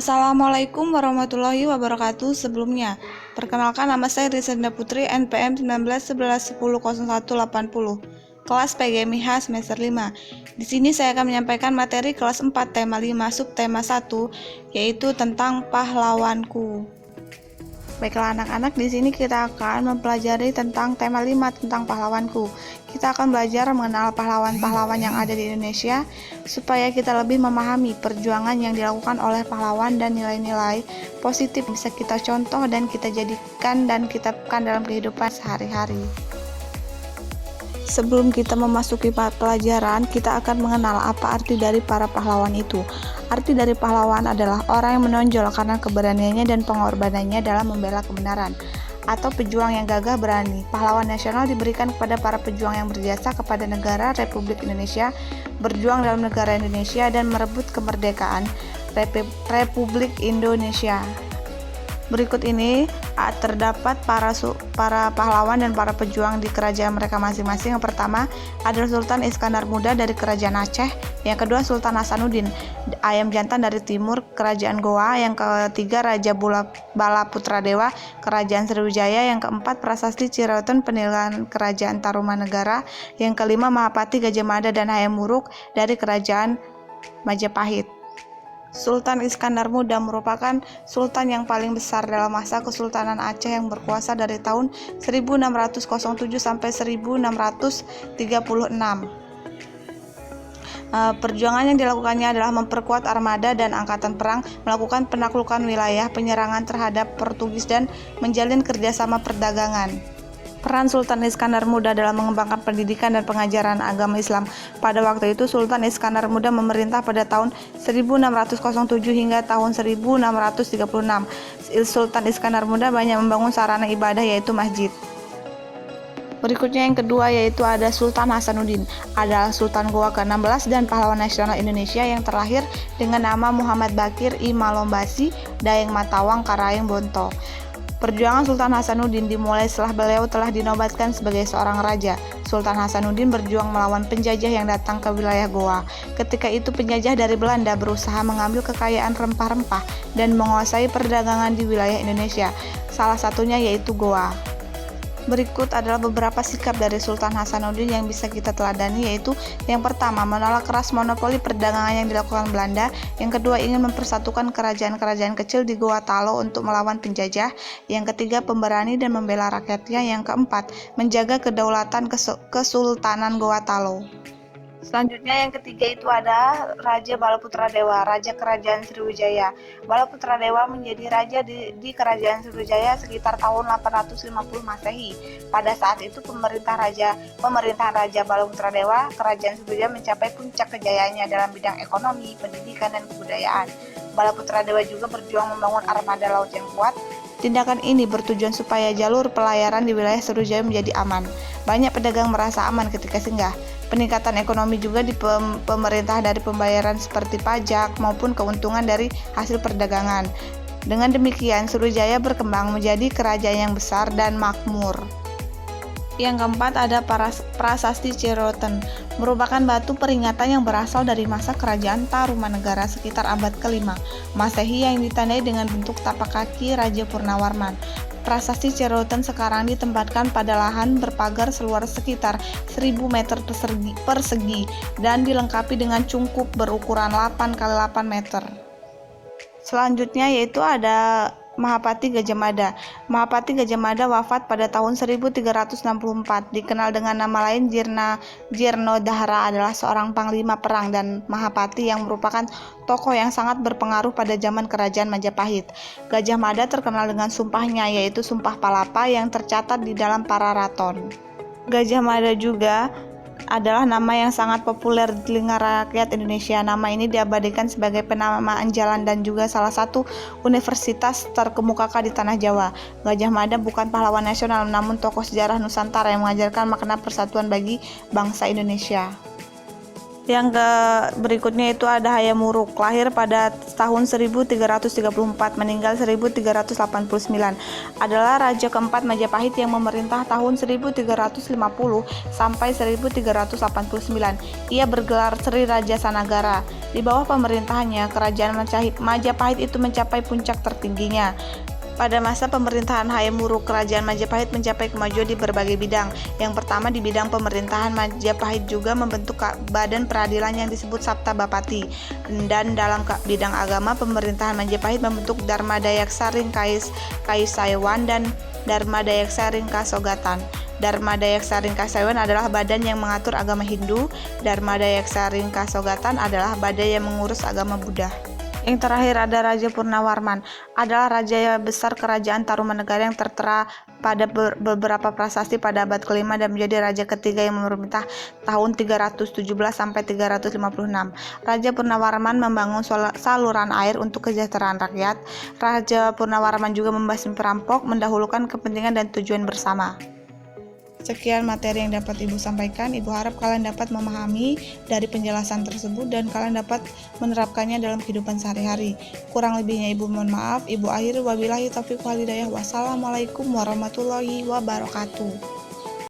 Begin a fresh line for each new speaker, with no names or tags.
Assalamualaikum warahmatullahi wabarakatuh. Sebelumnya, perkenalkan nama saya Risenda Putri, NPM 1911100180, kelas PGMIH semester 5. Di sini saya akan menyampaikan materi kelas 4 tema 5 subtema 1, yaitu tentang pahlawanku. Baiklah anak-anak, di sini kita akan mempelajari tentang tema 5 tentang pahlawanku. Kita akan belajar mengenal pahlawan-pahlawan yang ada di Indonesia supaya kita lebih memahami perjuangan yang dilakukan oleh pahlawan dan nilai-nilai positif bisa kita contoh dan kita jadikan dan kita terapkan dalam kehidupan sehari-hari. Sebelum kita memasuki pelajaran, kita akan mengenal apa arti dari para pahlawan itu. Arti dari pahlawan adalah orang yang menonjol karena keberaniannya dan pengorbanannya dalam membela kebenaran, atau pejuang yang gagah berani. Pahlawan nasional diberikan kepada para pejuang yang berjasa kepada negara Republik Indonesia, berjuang dalam negara Indonesia dan merebut kemerdekaan Republik Indonesia. Berikut ini terdapat para pahlawan dan para pejuang di kerajaan mereka masing-masing. Yang pertama adalah Sultan Iskandar Muda dari Kerajaan Aceh. Yang kedua Sultan Hasanuddin Ayam Jantan dari Timur, Kerajaan Goa. Yang ketiga Raja Bala Putradewa, Kerajaan Sriwijaya. Yang keempat Prasasti Ciroton Peninggalan Kerajaan Tarumanegara. Yang kelima Mahapati Gajah Mada dan Hayam Wuruk dari Kerajaan Majapahit. Sultan Iskandar Muda merupakan sultan yang paling besar dalam masa Kesultanan Aceh yang berkuasa dari tahun 1607 sampai 1636. Perjuangan yang dilakukannya adalah memperkuat armada dan angkatan perang, melakukan penaklukan wilayah, penyerangan terhadap Portugis, dan menjalin kerjasama perdagangan. Peran Sultan Iskandar Muda dalam mengembangkan pendidikan dan pengajaran agama Islam. Pada waktu itu, Sultan Iskandar Muda memerintah pada tahun 1607 hingga tahun 1636. Sultan Iskandar Muda banyak membangun sarana ibadah yaitu masjid. Berikutnya yang kedua yaitu ada Sultan Hasanuddin, adalah Sultan Goa ke-16 dan pahlawan nasional Indonesia yang terlahir dengan nama Muhammad Bakir I Malombasi Daeng Matawang Karaeng Bonto. Perjuangan Sultan Hasanuddin dimulai setelah beliau telah dinobatkan sebagai seorang raja. Sultan Hasanuddin berjuang melawan penjajah yang datang ke wilayah Goa. Ketika itu penjajah dari Belanda berusaha mengambil kekayaan rempah-rempah dan menguasai perdagangan di wilayah Indonesia. Salah satunya yaitu Goa. Berikut adalah beberapa sikap dari Sultan Hasanuddin yang bisa kita teladani, yaitu yang pertama, menolak keras monopoli perdagangan yang dilakukan Belanda. Yang kedua, ingin mempersatukan kerajaan-kerajaan kecil di Goa Talo untuk melawan penjajah. Yang ketiga, pemberani dan membela rakyatnya. Yang keempat, menjaga kedaulatan Kesultanan Goa Talo. Selanjutnya yang ketiga itu ada Raja Bala Putradewa, Raja Kerajaan Sriwijaya. Bala Putradewa menjadi raja di Kerajaan Sriwijaya sekitar tahun 850 Masehi. Pada saat itu pemerintahan Raja Bala Putradewa, Kerajaan Sriwijaya mencapai puncak kejayaannya dalam bidang ekonomi, pendidikan, dan kebudayaan. Bala Putradewa juga berjuang membangun armada laut yang kuat. Tindakan ini bertujuan supaya jalur pelayaran di wilayah Sriwijaya menjadi aman. Banyak pedagang merasa aman ketika singgah. Peningkatan ekonomi juga di pemerintah dari pembayaran seperti pajak maupun keuntungan dari hasil perdagangan. Dengan demikian, Sriwijaya berkembang menjadi kerajaan yang besar dan makmur. Yang keempat ada Prasasti Ciroton, merupakan batu peringatan yang berasal dari masa kerajaan Tarumanegara sekitar abad ke-5 Masehi yang ditandai dengan bentuk tapak kaki Raja Purnawarman. Prasasti Ciroton sekarang ditempatkan pada lahan berpagar seluas sekitar 1000 meter persegi dan dilengkapi dengan cungkup berukuran 8 x 8 meter. Selanjutnya yaitu ada Mahapati Gajah Mada. Mahapati Gajah Mada wafat pada tahun 1364. Dikenal dengan nama lain Jirnodahara, adalah seorang panglima perang dan Mahapati yang merupakan tokoh yang sangat berpengaruh pada zaman Kerajaan Majapahit. Gajah Mada terkenal dengan sumpahnya, yaitu Sumpah Palapa yang tercatat di dalam Pararaton. Gajah Mada juga adalah nama yang sangat populer di telinga rakyat Indonesia. Nama ini diabadikan sebagai penamaan jalan dan juga salah satu universitas terkemuka di tanah Jawa. Gajah Mada bukan pahlawan nasional, namun tokoh sejarah Nusantara yang mengajarkan makna persatuan bagi bangsa Indonesia. Yang berikutnya itu ada Hayam Wuruk, lahir pada tahun 1334, meninggal 1389. Adalah raja keempat Majapahit yang memerintah tahun 1350 sampai 1389. Ia bergelar Sri Raja Sanagara. Di bawah pemerintahannya, kerajaan Majapahit itu mencapai puncak tertingginya. Pada masa pemerintahan Hayam Wuruk, kerajaan Majapahit mencapai kemajuan di berbagai bidang. Yang pertama, di bidang pemerintahan, Majapahit juga membentuk badan peradilan yang disebut Sabta Bapati. Dan dalam bidang agama, pemerintahan Majapahit membentuk Dharma Dayak Saring Kaisaiwan dan Dharma Dayak Saring Kasogatan. Dharma Dayak Saring Kasaiwan adalah badan yang mengatur agama Hindu. Dharma Dayak Saring Kasogatan adalah badan yang mengurus agama Buddha. Yang terakhir ada Raja Purnawarman, adalah raja besar kerajaan Tarumanegara yang tertera pada beberapa prasasti pada abad ke-5 dan menjadi raja ketiga yang memerintah tahun 317 sampai 356. Raja Purnawarman membangun saluran air untuk kesejahteraan rakyat. Raja Purnawarman juga membasmi perampok, mendahulukan kepentingan dan tujuan bersama. Sekian materi yang dapat Ibu sampaikan. Ibu harap kalian dapat memahami dari penjelasan tersebut dan kalian dapat menerapkannya dalam kehidupan sehari-hari. Kurang lebihnya Ibu mohon maaf. Ibu akhiri wabillahi taufiq wal hidayah. Wassalamualaikum warahmatullahi wabarakatuh.